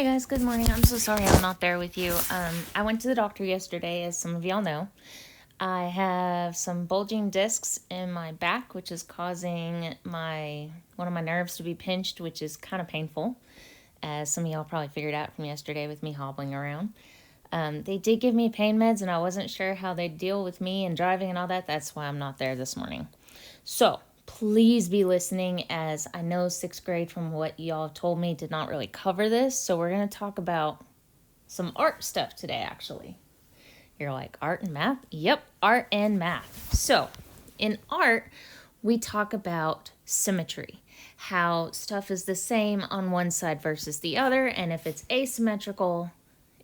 Hey guys, good morning. I'm so sorry I'm not there with you. I went to the doctor yesterday, as some of y'all know. I have some bulging discs in my back, which is causing one of my nerves to be pinched, which is kind of painful, as some of y'all probably figured out from yesterday with me hobbling around. They did give me pain meds, and I wasn't sure how they'd deal with me and driving and all that. That's why I'm not there this morning. So, please be listening, as I know 6th grade, from what y'all told me, did not really cover this. So we're going to talk about some art stuff today, actually. You're like, art and math? Yep, art and math. So in art, we talk about symmetry, how stuff is the same on one side versus the other, and if it's asymmetrical,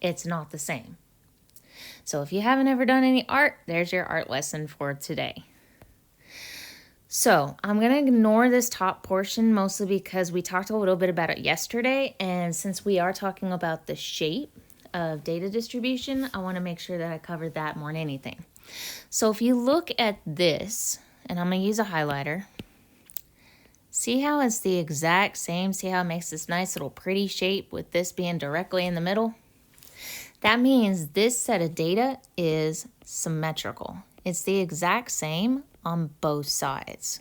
it's not the same. So if you haven't ever done any art, there's your art lesson for today. So I'm going to ignore this top portion mostly because we talked a little bit about it yesterday. And since we are talking about the shape of data distribution, I want to make sure that I cover that more than anything. So if you look at this, and I'm going to use a highlighter, see how it's the exact same? See how it makes this nice little pretty shape with this being directly in the middle? That means this set of data is symmetrical. It's the exact same on both sides.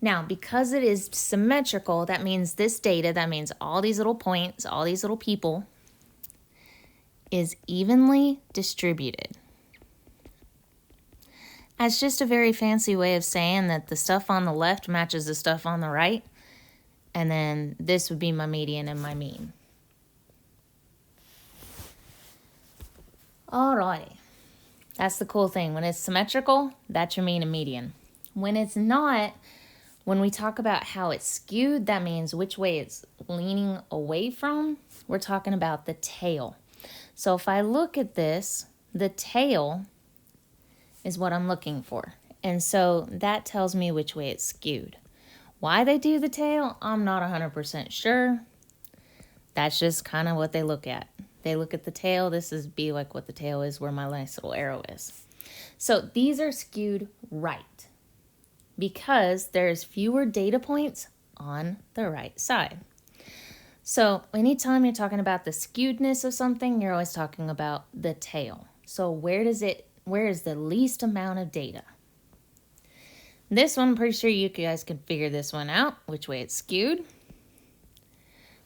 Now, because it is symmetrical, that means this data, that means all these little points, all these little people, is evenly distributed. That's just a very fancy way of saying that the stuff on the left matches the stuff on the right, and then this would be my median and my mean. Alrighty. That's the cool thing. When it's symmetrical, that's your mean and median. When it's not, when we talk about how it's skewed, that means which way it's leaning away from. We're talking about the tail. So if I look at this, the tail is what I'm looking for. And so that tells me which way it's skewed. Why they do the tail, I'm not 100% sure. That's just kind of what they look at. They look at the tail. This is be like what the tail is, where my nice little arrow is. So these are skewed right because there's fewer data points on the right side. So anytime you're talking about the skewedness of something, you're always talking about the tail. So where is the least amount of data? This one, I'm pretty sure you guys can figure this one out, which way it's skewed.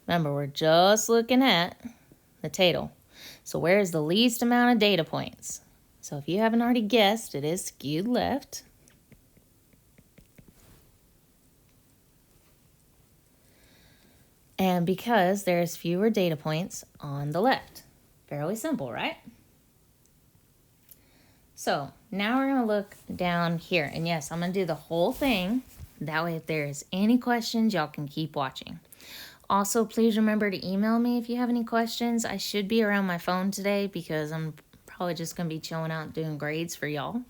Remember, we're just looking at the tail. So where is the least amount of data points? So if you haven't already guessed, it is skewed left. And because there's fewer data points on the left. Fairly simple, right? So now we're going to look down here. And yes, I'm going to do the whole thing. That way, if there's any questions, y'all can keep watching. Also, please remember to email me if you have any questions. I should be around my phone today because I'm probably just going to be chilling out doing grades for y'all.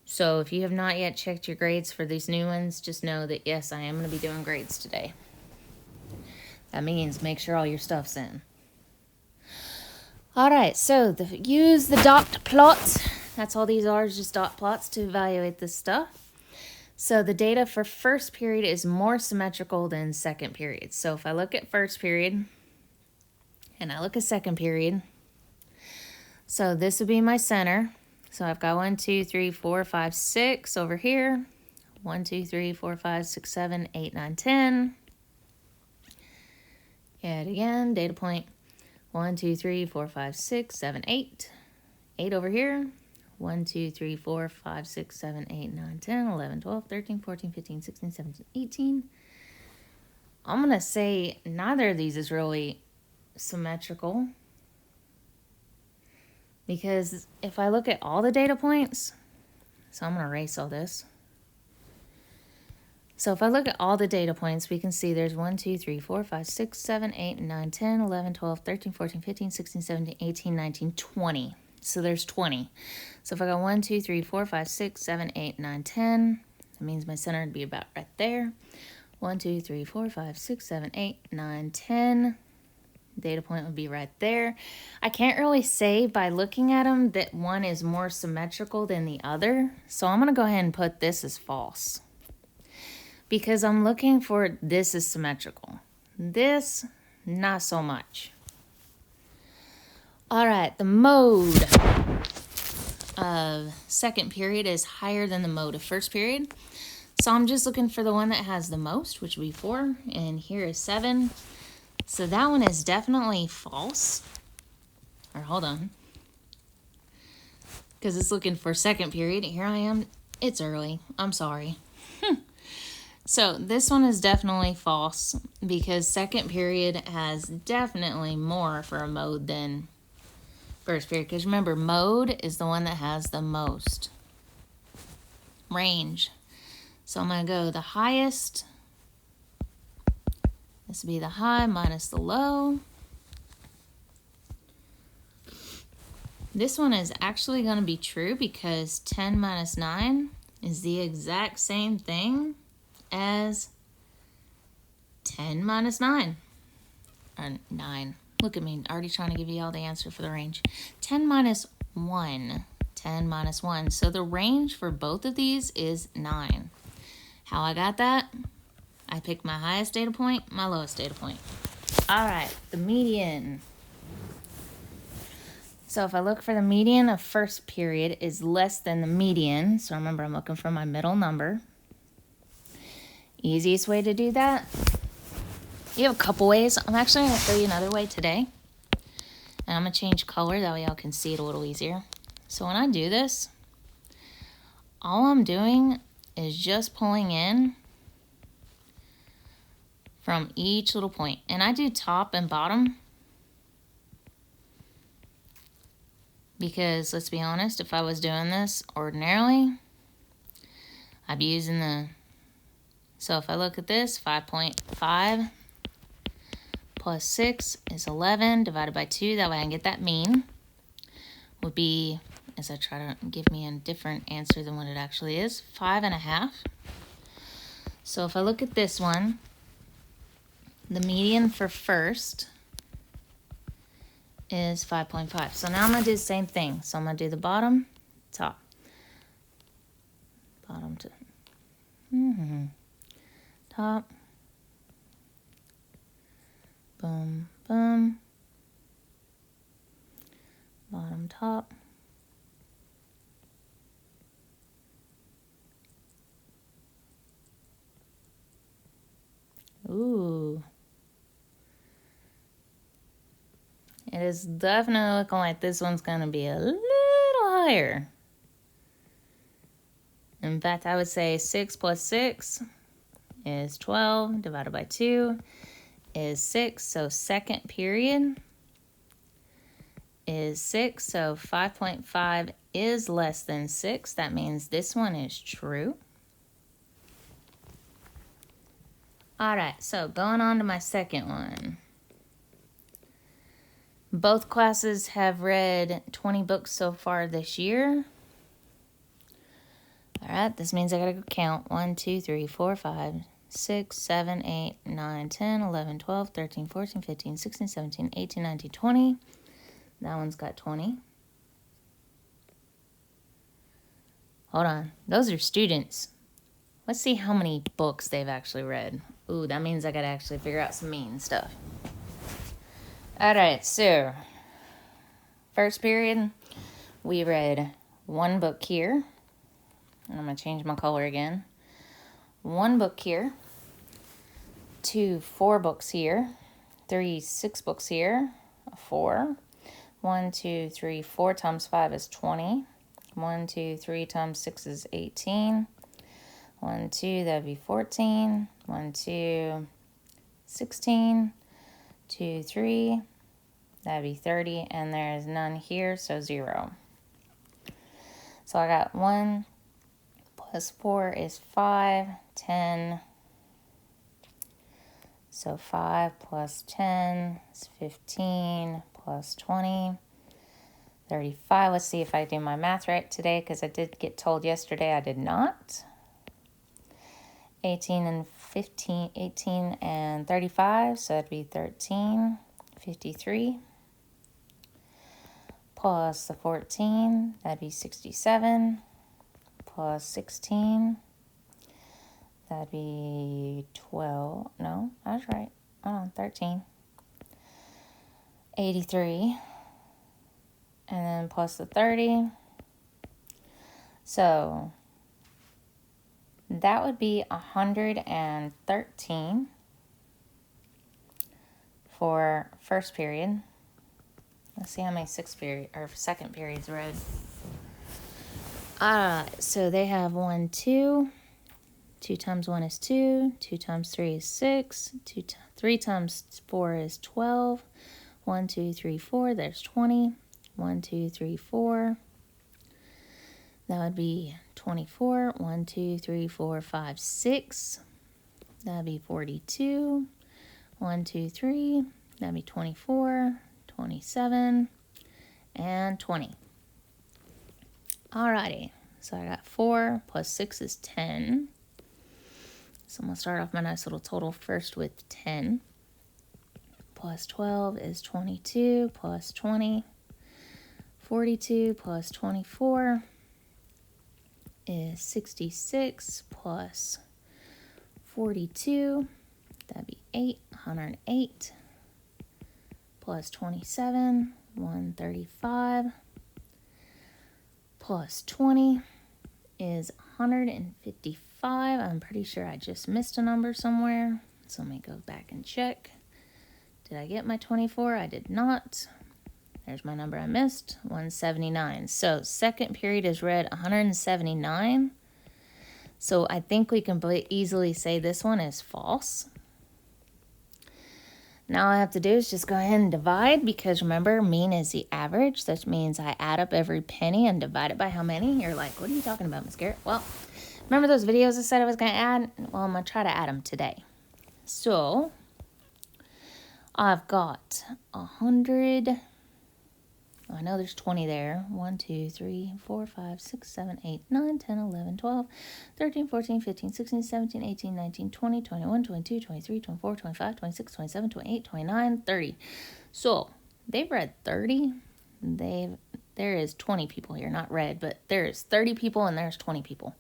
So if you have not yet checked your grades for these new ones, just know that yes, I am going to be doing grades today. That means make sure all your stuff's in. All right, so use the dot plots. That's all these are, is just dot plots to evaluate this stuff. So the data for first period is more symmetrical than second period. So if I look at first period and I look at second period, so this would be my center. So I've got 1, 2, 3, 4, 5, 6 over here. 1, 2, 3, 4, 5, 6, 7, 8, 9, 10. Yet again, data point 1, 2, 3, 4, 5, 6, 7, 8. 8 over here. 1, 2, 3, 4, 5, 6, 7, 8, 9, 10, 11, 12, 13, 14, 15, 16, 17, 18. I'm going to say neither of these is really symmetrical. Because if I look at all the data points, so I'm going to erase all this. So if I look at all the data points, we can see there's 1, 2, 3, 4, 5, 6, 7, 8, 9, 10, 11, 12, 13, 14, 15, 16, 17, 18, 19, 20. So there's 20. So if I go 1, 2, 3, 4, 5, 6, 7, 8, 9, 10, that means my center would be about right there. 1, 2, 3, 4, 5, 6, 7, 8, 9, 10. Data point would be right there. I can't really say by looking at them that one is more symmetrical than the other. So I'm going to go ahead and put this as false. Because I'm looking for this is symmetrical. This not so much. All right, the mode of second period is higher than the mode of first period. So I'm just looking for the one that has the most, which would be 4, and here is 7. So that one is definitely false. Or hold on. Because it's looking for second period. Here I am. It's early. I'm sorry. So this one is definitely false because second period has definitely more for a mode than first period. Because remember, mode is the one that has the most range. So I'm going to go the highest. This would be the high minus the low. This one is actually going to be true because 10 minus 9 is the exact same thing as 10 minus 9. Or 9. Look at me, already trying to give you all the answer for the range. 10 minus 1. 10 minus 1. So the range for both of these is 9. How I got that? I picked my highest data point, my lowest data point. All right, the median. So if I look for the median of first period is less than the median, so remember I'm looking for my middle number. Easiest way to do that, you have a couple ways. I'm actually going to show you another way today. And I'm going to change color, that way y'all can see it a little easier. So when I do this, all I'm doing is just pulling in from each little point. And I do top and bottom. Because, let's be honest, if I was doing this ordinarily, I'd be using the... So if I look at this, 5.5 plus 6 is 11 divided by 2. That way I can get that mean. Would be, as I try to give me a different answer than what it actually is, 5.5. So if I look at this one, the median for first is 5.5. So now I'm going to do the same thing. So I'm going to do the bottom, top. Bottom to top. Boom, boom. Bottom, top. Ooh. It is definitely looking like this one's going to be a little higher. In fact, I would say 6 plus 6 is 12 divided by 2 is 6. So second period is 6. So 5.5 is less than 6. That means this one is true. All right, so going on to my second one. Both classes have read 20 books so far this year. All right, this means I gotta go count. 1, 2, 3, 4, 5, 6, 7, 8, 9, 10, 11, 12, 13, 14, 15, 16, 17, 18, 19, 20. That one's got 20. Hold on, those are students. Let's see how many books they've actually read. Ooh, that means I gotta actually figure out some mean stuff. All right, so first period, we read 1 book here. And I'm going to change my color again. 1 book here. 2, 4 books here. 3, 6 books here. 4. 1, 2, 3, 4 times 5 is 20. 1, 2, 3 times 6 is 18. 1, 2, that'd be 14. 1, 2, 16. 2, 3. That'd be 30, and there is none here, so 0. So I got 1 plus 4 is 5, 10. So 5 plus 10 is 15, plus 20, 35. Let's see if I do my math right today, because I did get told yesterday I did not. 18 and 15, 18 and 35, so that'd be 13, 53. Plus the 14, that'd be 67, plus 16, that'd be 12, no, I was right, 13. 83, and then plus the 30. So that would be 113 for first period. Let's see how many second periods read. So they have 1, 2. 2 times 1 is 2. 2 times 3 is 6. 3 times 4 is 12. 1, 2, 3, 4. There's 20. 1, 2, 3, 4. That would be 24. 1, 2, 3, 4, 5, 6. That would be 42. 1, 2, 3. That would be 24. 27. And 20. Alrighty. So I got 4 plus 6 is 10. So I'm going to start off my nice little total first with 10. Plus 12 is 22 plus 20. 42 plus 24 is 66 plus 42. That'd be 108 plus 27, 135 plus 20 is 155. I'm pretty sure I just missed a number somewhere. So let me go back and check. Did I get my 24? I did not. There's my number I missed, 179. So second period is read 179. So I think we can easily say this one is false. Now all I have to do is just go ahead and divide, because remember, mean is the average. That means I add up every penny and divide it by how many. You're like, what are you talking about, Miss Garrett? Well, remember those videos I said I was going to add? Well, I'm going to try to add them today. So I've got 100. I know there's 20 there. 1, 2, 3, 4, 5, 6, 7, 8, 9, 10, 11, 12, 13, 14, 15, 16, 17, 18, 19, 20, 21, 22, 23, 24, 25, 26, 27, 28, 29, 30. So they've read 30. There is 20 people here, not read, but there's 30 people and there's 20 people.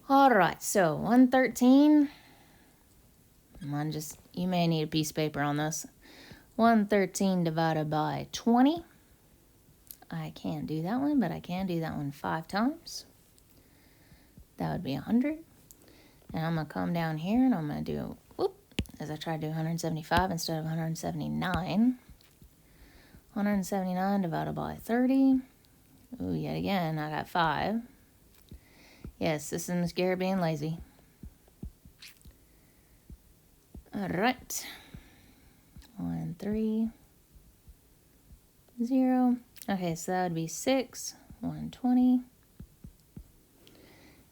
All right, so 113. You may need a piece of paper on this. 113 divided by 20. I can't do that one, but I can do that one 5 times. That would be 100. And I'm going to come down here and I'm going to do, as I try to do 175 instead of 179. 179 divided by 30. Ooh, yet again, I got 5. Yes, this is Miss Garrett being lazy. All right. 1, 3, 0. Okay, so that would be 6, 120.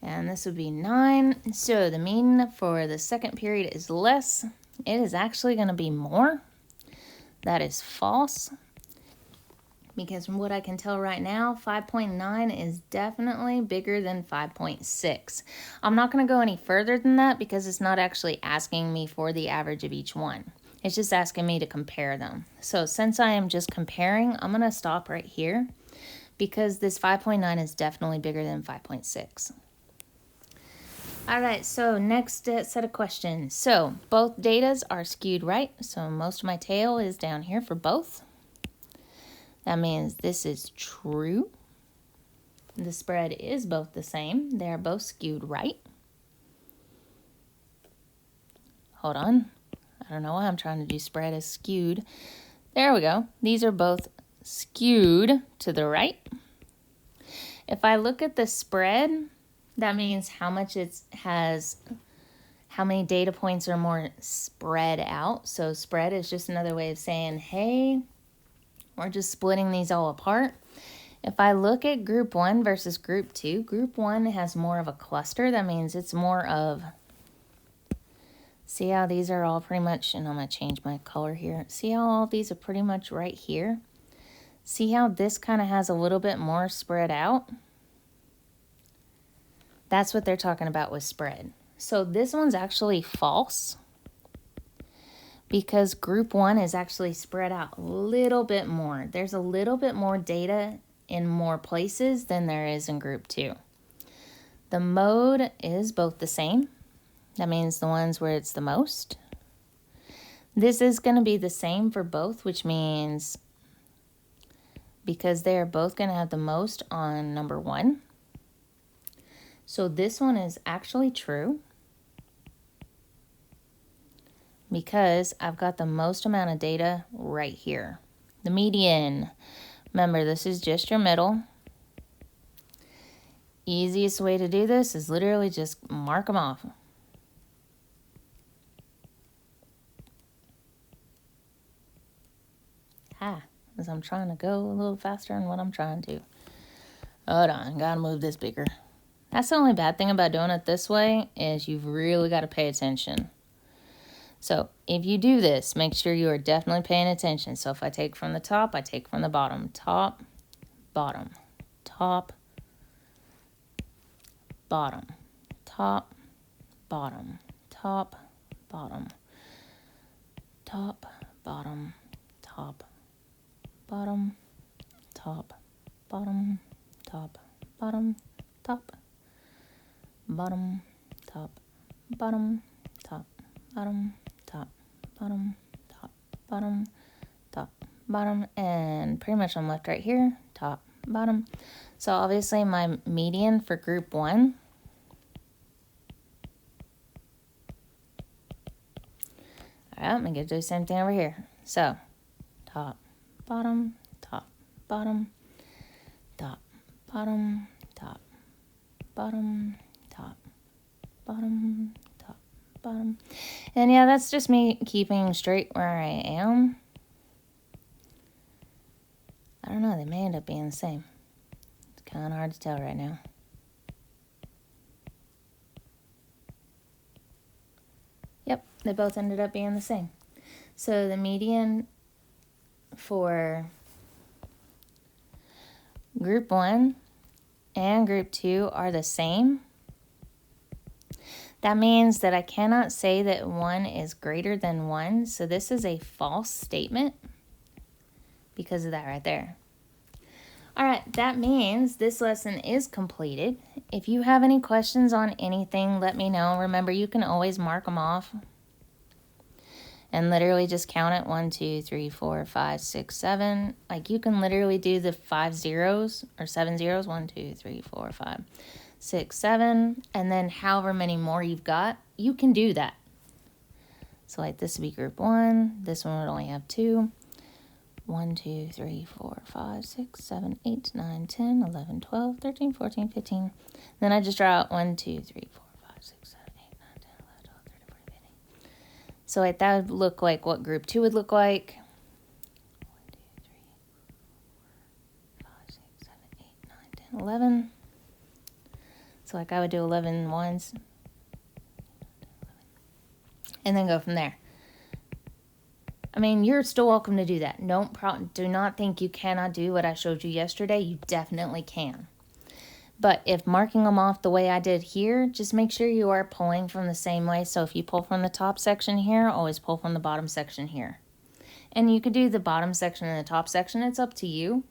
And this would be 9. So the mean for the second period is less. It is actually going to be more. That is false. Because from what I can tell right now, 5.9 is definitely bigger than 5.6. I'm not going to go any further than that because it's not actually asking me for the average of each one. It's just asking me to compare them. So since I am just comparing, I'm going to stop right here because this 5.9 is definitely bigger than 5.6. All right, so next set of questions. So both datas are skewed right. So most of my tail is down here for both. That means this is true. The spread is both the same. They're both skewed right. Hold on. I don't know why I'm trying to do spread as skewed. There we go. These are both skewed to the right. If I look at the spread, that means how much it has, how many data points are more spread out. So spread is just another way of saying, hey, we're just splitting these all apart. If I look at group 1 versus group 2, group 1 has more of a cluster. That means it's more of, see how these are all pretty much, and I'm going to change my color here. See how all these are pretty much right here? See how this kind of has a little bit more spread out? That's what they're talking about with spread. So this one's actually false because group 1 is actually spread out a little bit more. There's a little bit more data in more places than there is in group 2. The mode is both the same. That means the ones where it's the most. This is going to be the same for both, which means because they are both going to have the most on number 1. So this one is actually true because I've got the most amount of data right here. The median. Remember, this is just your middle. Easiest way to do this is literally just mark them off. As I'm trying to go a little faster in what I'm trying to. Hold on, gotta move this bigger. That's the only bad thing about doing it this way is you've really got to pay attention. So if you do this, make sure you are definitely paying attention. So if I take from the top, I take from the bottom. Top, bottom, top, bottom, top, bottom, top, bottom, top, bottom, top, bottom, top, bottom, top, bottom, top, bottom, top, bottom, top, bottom, top, bottom, top, bottom, top, bottom, and pretty much I'm left right here, top, bottom. So obviously my median for group 1 I'm going to do the same thing over here. So, top, bottom, top, bottom, top, bottom, top, bottom, top, bottom, top, bottom. And yeah, that's just me keeping straight where I am. I don't know, they may end up being the same. It's kind of hard to tell right now. Yep, they both ended up being the same. So the median for group 1 and group 2 are the same. That means that I cannot say that 1 is greater than 1. So this is a false statement because of that right there. All right, that means this lesson is completed. If you have any questions on anything, let me know. Remember, you can always mark them off and literally just count it. 1, 2, 3, 4, 5, 6, 7. Like you can literally do the 5 zeros or 7 zeros. 1, 2, 3, 4, 5, 6, 7. And then however many more you've got, you can do that. So like this would be group 1. This one would only have 2. 1, 2, 3, 4, 5, 6, 7, 8, 9, 10, 11, 12, 13, 14, 15. Then I just draw out 1, 2, 3, 4, 5, 6, 7, 8, 9, 10, 11, 12, 13, 14, 15. So like that would look like what group 2 would look like. 1, 2, 3, 4, 5, 6, 7, 8, 9, 10, 11. So like I would do 11 ones. And then go from there. I mean, you're still welcome to do that. Do not think you cannot do what I showed you yesterday. You definitely can. But if marking them off the way I did here, just make sure you are pulling from the same way. So if you pull from the top section here, always pull from the bottom section here. And you could do the bottom section and the top section. It's up to you.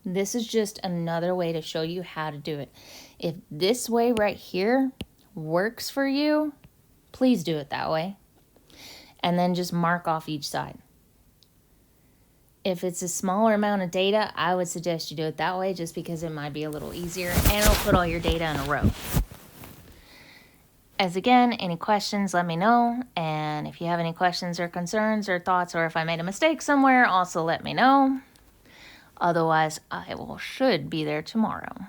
This is just another way to show you how to do it. If this way right here works for you, please do it that way. And then just mark off each side. If it's a smaller amount of data, I would suggest you do it that way just because it might be a little easier and it'll put all your data in a row. As again, any questions, let me know. And if you have any questions or concerns or thoughts, or if I made a mistake somewhere, also let me know. Otherwise, I should be there tomorrow.